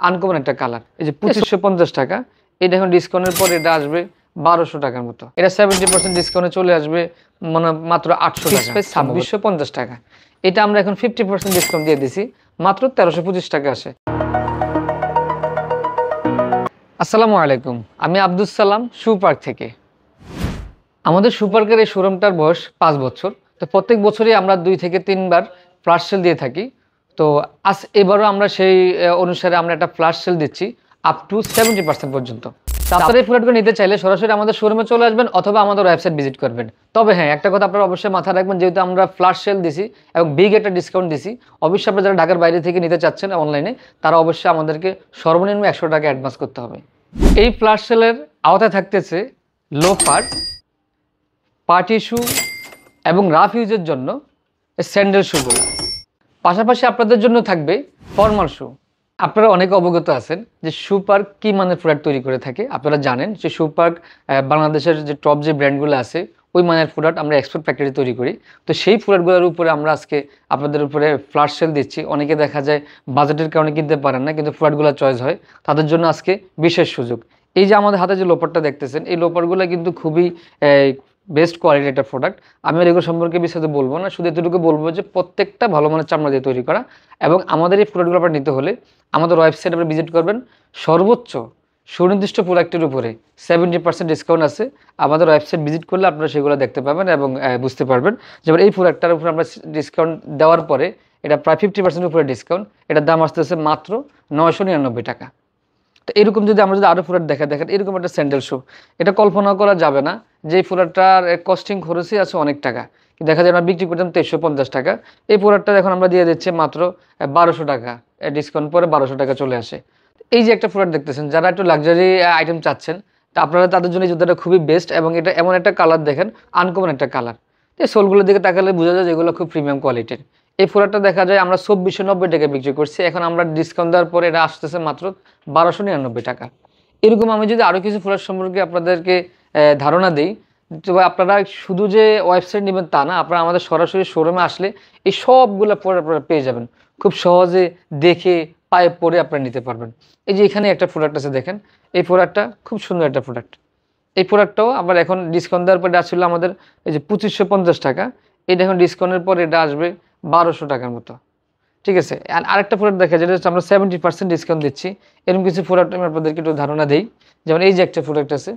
Uncommon একটা colour. এই যে 2550 টাকা, এটা এখন ডিসকাউন্টের পর এটা আসবে 1200 টাকার মতো। এটা 70% ডিসকাউন্টে চলে আসবে মানে মাত্র 800 টাকা, 2650 টাকা। এটা আমরা এখন 50% ডিসকাউন্ট দিয়ে দিছি, মাত্র 1325 টাকা আসে। আসসালামু আলাইকুম, আমি আব্দুস সালাম শু পার্ক থেকে। আমাদের শু পার্কের এই শোরুমটার বয়স 5 বছর। তো প্রত্যেক বছরই আমরা 2 থেকে 3 বার ফ্ল্যাশ সেল দিয়ে থাকি। তো এবারও আমরা সেই অনুসারে আমরা একটা ফ্ল্যাশ সেল দিচ্ছি আপ টু 70% পর্যন্ত। আপনারা এই প্রোডাক্টগুলো নিতে চাইলে সরাসরি আমাদের শোরুমে চলে আসবেন অথবা আমাদের ওয়েবসাইট ভিজিট করবেন। তবে হ্যাঁ, একটা কথা আপনারা অবশ্যই মাথায় রাখবেন, যেহেতু আমরা ফ্ল্যাশ সেল দিছি এবং বিগ একটা ডিসকাউন্ট দিছি, অবশ্যই আপনারা যারা ঢাকার বাইরে থেকে নিতে চাচ্ছেন অনলাইনে, তারা অবশ্যই আমাদেরকে সর্বনিম্ন 100 টাকা অ্যাডভান্স করতে হবে। এই ফ্ল্যাশ সেলের আওতায় থাকতেছে লোফার, পার্টি শু এবং রাফ ইউজের জন্য স্যান্ডেল শুগুলো। পাশাপাশি আপনাদের জন্য থাকবে ফর্মাল শু। আপনারা অনেকে অবগত আছেন যে শু পার্ক কী মানের প্রোডাক্ট তৈরি করে থাকে। আপনারা জানেন যে শু পার্ক বাংলাদেশের যে টপ যে ব্র্যান্ডগুলো আছে ওই মানের প্রোডাক্ট আমরা এক্সপোর্ট ফ্যাক্টরি তৈরি করি। তো সেই প্রোডাক্টগুলোর উপরে আমরা আজকে আপনাদের উপরে ফ্ল্যাশ সেল দিচ্ছি। অনেকে দেখা যায় বাজেটের কারণে কিনতে পারেন না, কিন্তু প্রোডাক্টগুলো চয়েস হয়, তাদের জন্য আজকে বিশেষ সুযোগ। এই যে আমাদের হাতে যে লোপারটা দেখতেছেন, এই লোপারগুলো কিন্তু খুবই বেস্ট কোয়ালিটির একটা প্রোডাক্ট। আমি আর এগুলো সম্পর্কে বিস্তারিত বলবো না, শুধু এতটুকু বলবো যে প্রত্যেকটা ভালো মানের চামড়া দিয়ে তৈরি করা। এবং আমাদের এই প্রোডাক্টগুলো আপনার নিতে হলে আমাদের ওয়েবসাইট আপনি ভিজিট করবেন। সর্বোচ্চ সুনির্দিষ্ট প্রোডাক্টের উপরে 70% ডিসকাউন্ট আছে। আমাদের ওয়েবসাইট ভিজিট করলে আপনারা সেগুলো দেখতে পাবেন এবং বুঝতে পারবেন। যেমন এই প্রোডাক্টটার উপরে আমরা ডিসকাউন্ট দেওয়ার পরে এটা প্রায় 50% উপরে ডিসকাউন্ট, এটার দাম আসতেছে মাত্র 999 টাকা। তো এরকম যদি আমরা যদি আরও প্রোডাক্ট দেখেন এরকম একটা স্যান্ডেল শু, এটা কল্পনা করা যাবে না যে এই প্রোডাক্টটার কস্টিং খরচই আছে অনেক টাকা। দেখা যায় আমরা বিক্রি করতাম 2350 টাকা, এই প্রোডাক্টটা এখন আমরা দিয়ে দিচ্ছি মাত্র 1200 টাকা, ডিসকাউন্ট পরে 1200 টাকা চলে আসে। এই যে একটা প্রোডাক্ট দেখতেছেন, যারা একটু লাক্সারি আইটেম চাচ্ছেন, তা আপনারা তাদের জন্য এই জুতাটা খুবই বেস্ট। এবং এটা এমন একটা কালার, দেখেন আনকমন একটা কালার। এই সোলগুলোর দিকে তাকালে বোঝা যায় যে এগুলো খুব প্রিমিয়াম কোয়ালিটির। এই প্রোডাক্টটা দেখা যায় আমরা 2490 টাকা বিক্রি করছি, এখন আমরা ডিসকাউন্ট দেওয়ার পরে এটা আসতেছে মাত্র 1299 টাকা। এরকম আমি যদি আরও কিছু প্রোডাক্ট সম্পর্কে আপনাদেরকে ধারণা দিই, তবে আপনারা শুধু যে ওয়েবসাইট নেবেন তা না, আপনারা আমাদের সরাসরি শোরুমে আসলে এই সবগুলো প্রোডাক্ট আপনারা পেয়ে যাবেন। খুব সহজে দেখে পায়ে পরে আপনারা নিতে পারবেন। এই যে এখানে একটা প্রোডাক্ট আছে, দেখেন এই প্রোডাক্টটা খুব সুন্দর একটা প্রোডাক্ট। এই প্রোডাক্টটাও আবার এখন ডিসকাউন্ট দেওয়ার পরে আসলে আমাদের এই যে 2550 টাকা, এটা এখন ডিসকাউন্টের পর এটা আসবে 1200 টাকার মতো। ঠিক আছে, আরেকটা প্রোডাক্ট দেখা যায়, যেটা হচ্ছে আমরা 70% ডিসকাউন্ট দিচ্ছি। এরকম কিছু প্রোডাক্ট আমি আপনাদেরকে একটু ধারণা দিই। যেমন এই যে একটা প্রোডাক্ট আছে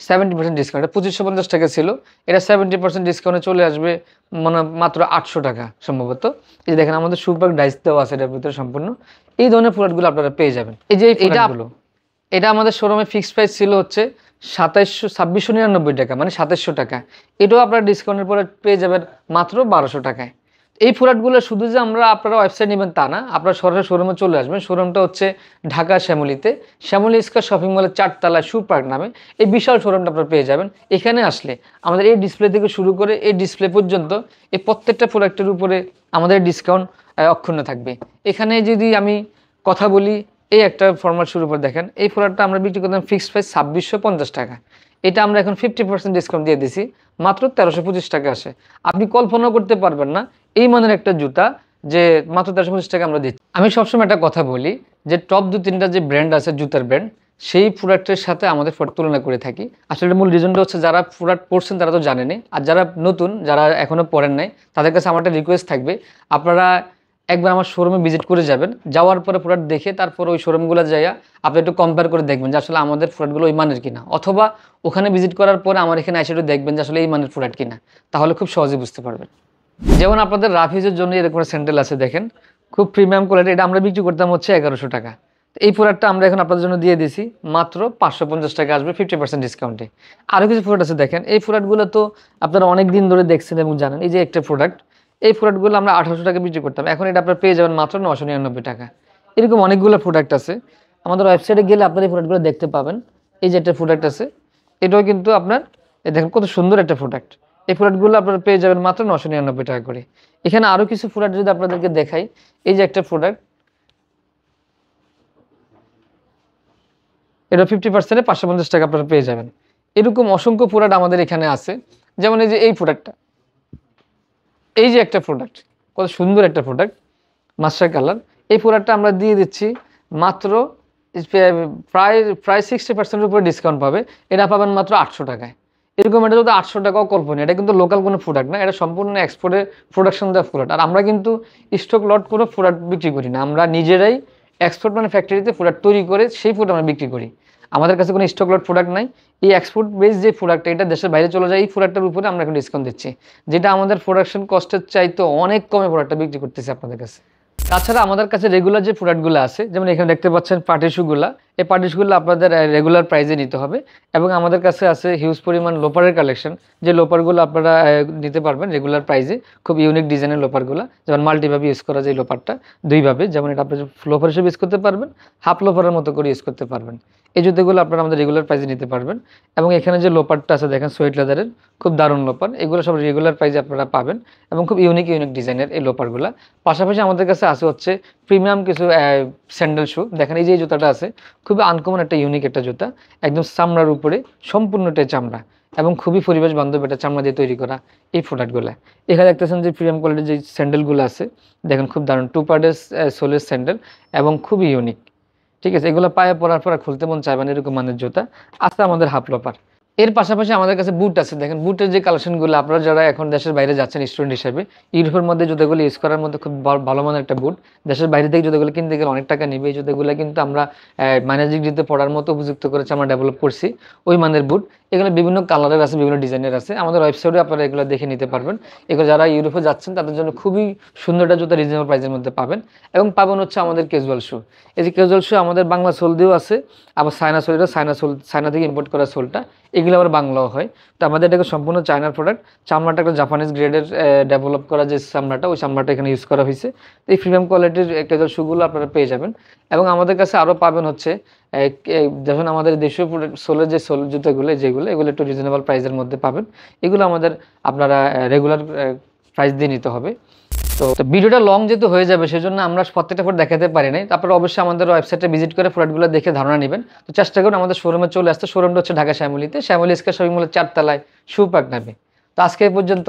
70% ডিসকাউন্ট, এটা 2550 টাকা ছিল, এটা 70% ডিসকাউন্টে চলে আসবে মানে মাত্র 800 টাকা সম্ভবত। এই যে দেখেন আমাদের শু পার্ক ডাইস দেওয়া আছে এটার ভিতরে সম্পূর্ণ। এই ধরনের প্রোডাক্টগুলো আপনারা পেয়ে যাবেন। এই যে এইটাগুলো, এটা আমাদের শোরুমে ফিক্সড প্রাইস ছিল হচ্ছে 2699 টাকা, মানে 2700 টাকা। এটাও আপনারা ডিসকাউন্টের পরে পেয়ে যাবেন মাত্র 1200 টাকায়। এই প্রোডাক্টগুলো শুধু যে আমরা আপনারা ওয়েবসাইট নেবেন তা না, আপনারা সরাসরি শোরুমে চলে আসবেন। শোরুমটা হচ্ছে ঢাকা শ্যামলীতে, শ্যামলী স্কয়ার শপিং মলের 4 তলায় শু পার্ক নামে এই বিশাল শোরুমটা আপনারা পেয়ে যাবেন। এখানে আসলে আমাদের এই ডিসপ্লে থেকে শুরু করে এই ডিসপ্লে পর্যন্ত এই প্রত্যেকটা প্রোডাক্টের উপরে আমাদের ডিসকাউন্ট অক্ষুণ্ণ থাকবে। এখানে যদি আমি কথা বলি, এই একটা ফরমাল শুরু করে দেখেন, এই প্রোডাক্টটা আমরা বিক্রি করতাম ফিক্সড প্রাইস 2650 টাকা, এটা আমরা এখন 50% ডিসকাউন্ট দিয়ে দিছি, মাত্র 1325 টাকা আসে। আপনি কল্পনা করতে পারবেন না এই মানের একটা জুতা যে মাত্র 1325 টাকা আমরা দিচ্ছি। আমি সবসময় একটা কথা বলি যে টপ 2-3টা যে ব্র্যান্ড আছে জুতার ব্র্যান্ড, সেই প্রোডাক্টের সাথে আমাদের তুলনা করে থাকি। আসলে মূল রিজনটা হচ্ছে যারা প্রোডাক্ট পড়ছেন তারা তো জানেনই, আর যারা নতুন, যারা এখনও পড়েন নাই, তাদের কাছে আমার একটা রিকোয়েস্ট থাকবে, আপনারা একবার আমার শোরুমে ভিজিট করে যাবেন। যাওয়ার পরে প্রোডাক্ট দেখে তারপর ওই শোরুমগুলো যাইয়া আপনি একটু কম্পেয়ার করে দেখবেন যে আসলে আমাদের প্রোডাক্টগুলো ওই মানের কিনা, অথবা ওখানে ভিজিট করার পরে আমার এখানে এসে একটু দেখবেন যে আসলে এই মানের প্রোডাক্ট কিনা, তাহলে খুব সহজে বুঝতে পারবেন। যেমন আপনাদের রাফ ইউজের জন্য এরকম স্যান্ডেল আছে, দেখেন খুব প্রিমিয়াম কোয়ালিটি, এটা আমরা বিক্রি করতাম হচ্ছে 1100 টাকা। এই প্রোডাক্টটা আমরা এখন আপনাদের জন্য দিয়ে দিছি মাত্র 550 টাকা, আসবে 50% ডিসকাউন্টে। আরও কিছু প্রোডাক্ট আছে, দেখেন এই প্রোডাক্টগুলো তো আপনারা অনেক দিন ধরে দেখছেন এবং জানেন। এই যে একটা প্রোডাক্ট, এই প্রোডাক্টগুলো আমরা 1800 টাকা বিক্রি করতাম, এখন এটা আপনারা পেয়ে যাবেন মাত্র 999 টাকা। এরকম অনেকগুলো প্রোডাক্ট আছে, আমাদের ওয়েবসাইটে গেলে আপনারা এই প্রোডাক্টগুলো দেখতে পাবেন। এই যে একটা প্রোডাক্ট আছে, এটাও কিন্তু আপনার দেখেন কত সুন্দর একটা প্রোডাক্ট। এই প্রোডাক্টগুলো আপনারা পেয়ে যাবেন মাত্র 999 টাকা করে। এখানে আরও কিছু প্রোডাক্ট যদি আপনাদেরকে দেখাই, এই যে একটা প্রোডাক্ট, এটা 50%-এ 550 টাকা আপনারা পেয়ে যাবেন। এরকম অসংখ্য প্রোডাক্ট আমাদের এখানে আছে। যেমন এই যে এই প্রোডাক্টটা, এই যে একটা প্রোডাক্ট, কত সুন্দর একটা প্রোডাক্ট, মাস্টার কালার। এই প্রোডাক্টটা আমরা দিয়ে দিচ্ছি মাত্র প্রায় প্রায় 60% উপরে ডিসকাউন্ট পাবে। এটা পাবেন মাত্র 800 টাকায়। এরকম এটা যদি 800 টাকাও কল্পনীয়, এটা কিন্তু লোকাল কোনো প্রোডাক্ট না, এটা সম্পূর্ণ এক্সপোর্টের প্রোডাকশন দেওয়া প্রোডাক্ট। আর আমরা কিন্তু স্টক লট করে প্রোডাক্ট বিক্রি করি না, আমরা নিজেরাই এক্সপোর্ট মানে ফ্যাক্টরিতে প্রোডাক্ট তৈরি করে সেই প্রোডাক্ট আমরা বিক্রি করি। আমাদের কাছে কোনো স্টক লট প্রোডাক্ট নাই। এই এক্সপোর্ট বেস যে প্রোডাক্ট, এটা দেশের বাইরে চলে যায়, এই প্রোডাক্টের উপরে আমরা এখন ডিসকাউন্ট দিচ্ছি, যেটা আমাদের প্রোডাকশন কস্টের চাইতে অনেক কমে প্রোডাক্টটা বিক্রি করতেছি আপনাদের কাছে। তাছাড়া আমাদের কাছে রেগুলার যে প্রোডাক্টগুলো আছে, যেমন এখানে দেখতে পাচ্ছেন পার্টি শুগুলা, এই পার্টি শুগুলো আপনাদের রেগুলার প্রাইসে নিতে হবে। এবং আমাদের কাছে আছে হিউজ পরিমাণ লোপারের কালেকশন, যে লোপারগুলো আপনারা নিতে পারবেন রেগুলার প্রাইসে। খুব ইউনিক ডিজাইনের লোপারগুলো, যেমন মাল্টিভাবে ইউজ করা যায় লোপারটা দুইভাবে, যেমন এটা আপনি লোপার হিসেবে ইউজ করতে পারবেন, হাফ লোপারের মতো করে ইউজ করতে পারবেন। এই জুতোগুলো আপনারা আমাদের রেগুলার প্রাইসে নিতে পারবেন। এবং এখানে যে লোপারটা আছে দেখেন সোয়েট লেদারের, খুব দারুণ লোপার, এগুলো সব রেগুলার প্রাইসে আপনারা পাবেন এবং খুব ইউনিক ইউনিক ডিজাইনের এই লোপারগুলো। পাশাপাশি আমাদের কাছে আছে হচ্ছে প্রিমিয়াম কিছু স্যান্ডেল শু। দেখেন এই যে জুতাটা আছে, খুবই আনকমন একটা ইউনিক একটা জুতা, একদম চামড়ার উপরে, সম্পূর্ণটাই চামড়া এবং খুবই পরিবেশ বান্ধব, এটা চামড়া দিয়ে তৈরি করা এই প্রোডাক্টগুলো। এখানে দেখতেছেন যে প্রিমিয়াম কোয়ালিটির যে স্যান্ডেলগুলো আছে, দেখেন খুব দারুণ 2 পার্টের সোলের স্যান্ডেল এবং খুবই ইউনিক। ঠিক আছে, এগুলো পায়ে পরার পর খুলতে মন চাইবেন এরকম মানের জুতা। আছে আমাদের হাফ লোপার। এর পাশাপাশি আমাদের কাছে বুট আছে। দেখেন বুটের যে কালেকশনগুলো, আপনারা যারা এখন দেশের বাইরে যাচ্ছেন স্টুডেন্ট হিসেবে, ইউরোপের মধ্যে জুতোগুলো ইউজ করার মধ্যে খুব ভালো মানের একটা বুট। দেশের বাইরে থেকে জুতোগুলো কিনতে গেলে অনেক টাকা নেবে। এই জুতোগুলো কিন্তু আমরা ম্যানেজিং দিতে পড়ার মতো উপযুক্ত করেছি, আমরা ডেভেলপ করছি ওই মানের বুট। এগুলো বিভিন্ন কালারের আছে, বিভিন্ন ডিজাইনের আছে। আমাদের ওয়েবসাইটে আপনারা এগুলো দেখে নিতে পারবেন। এগুলো যারা ইউরোপে যাচ্ছেন তাদের জন্য খুবই সুন্দর একটা জুতো রিজনেবল প্রাইসের মধ্যে পাবেন। এবং পাবেন হচ্ছে আমাদের ক্যাজুয়াল শু। এই যে ক্যাজুয়াল শু আমাদের বাংলা সোল দিয়েও আছে, আবার চায়না সোল, এটা চায়না থেকে ইম্পোর্ট করা সোলটা, এগুলো আবার বাংলাও হয়। তো আমাদের এটাকে সম্পূর্ণ চায়নার প্রোডাক্ট। চামড়াটা একটা জাপানিজ গ্রেডের ডেভেলপ করা যে চামড়াটা, ওই চামড়াটা এখানে ইউজ করা হয়েছে। তো এই প্রিমিয়াম কোয়ালিটির ক্যাজুয়াল শুগুলো আপনারা পেয়ে যাবেন। এবং আমাদের কাছে আরও পাবেন হচ্ছে যখন আমাদের দেশীয় সোলের যে সোল জুতোগুলো যেগুলো, এগুলো একটু রিজনেবল প্রাইসের মধ্যে পাবেন। এগুলো আমাদের আপনারা রেগুলার প্রাইস দিয়ে নিতে হবে। তো ভিডিওটা লং যেহেতু হয়ে যাবে, সেজন্য আমরা প্রত্যেকটা প্রোডাক্ট দেখাতে পারি নাই। তারপরে অবশ্যই আমাদের ওয়েবসাইটে ভিজিট করে প্রোডাক্টগুলো দেখে ধারণা নেবেন। তো চেষ্টা করুন আমাদের শোরুমে চলে আসতে। শোরুমটা হচ্ছে ঢাকা শ্যামলীতে, শ্যামলী স্কয়ার শপিং মলের 4 তলায় শু পার্ক নামে। তো আজকে এই পর্যন্ত,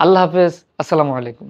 আল্লাহ হাফেজ, আসসালামু আলাইকুম।